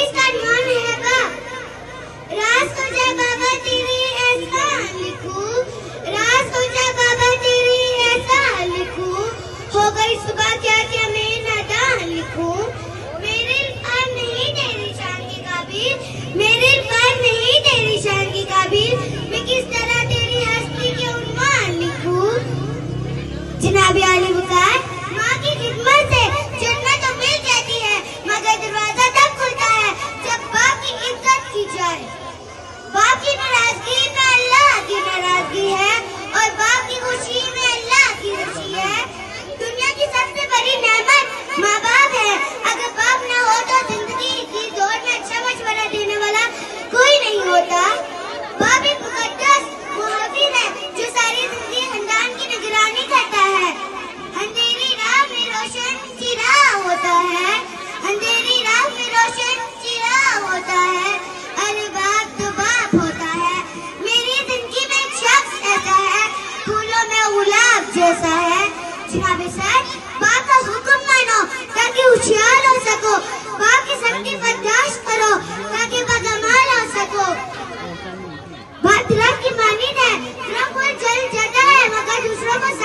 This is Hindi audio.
इसका नाम है बाप। राज सोचा बाबा तेरी ऐसा लिखूं, राज सोचा बाबा तेरी ऐसा लिखूं, हो गई सुबह क्या क्या मैं नादान लिखूं। मेरे इरफान नहीं तेरी शान की काबिल, मेरे इरफान नहीं तेरी शान की काबिल, मैं किस तरह तेरी हस्ती के उन्वान लिखूं। जनाब आली वकार, माँ की खिदमत से जन्नत तो मिल जाती है, मगर दरवाजा तब खुलता है जब बाप की इज्जत की जाए। बाप की नाराजगी में अल्लाह की नाराजगी है और बाप की खुशी में अल्लाह की खुशी है। दुनिया की सबसे बड़ी नेमत माँ बाप है। अगर बाप न हो तो जिंदगी की दौड़ में अच्छा मशवरा देने वाला कोई नहीं होता। बाप एक मुकद्दस मुहाफिज है जो सारी जिंदगी खानदान की निगरानी करता है। अंधेरी राह में रोशन चिराग होता है, अंधेरी राह में रोशन चिराग होता है। अरे बाप तो बाप होता है। मेरी जिंदगी में एक शख्स ऐसा है, फूलों में गुलाब जैसा है। जनाब सर, बाप का हुक्म मानो ताकि होशियार हो सको, बाप की सख्ती बर्दाश्त करो ताकि बदमाल हो सको। बात दरख्त की मानिंद है, दरख्त जल जाता है मगर दूसरों को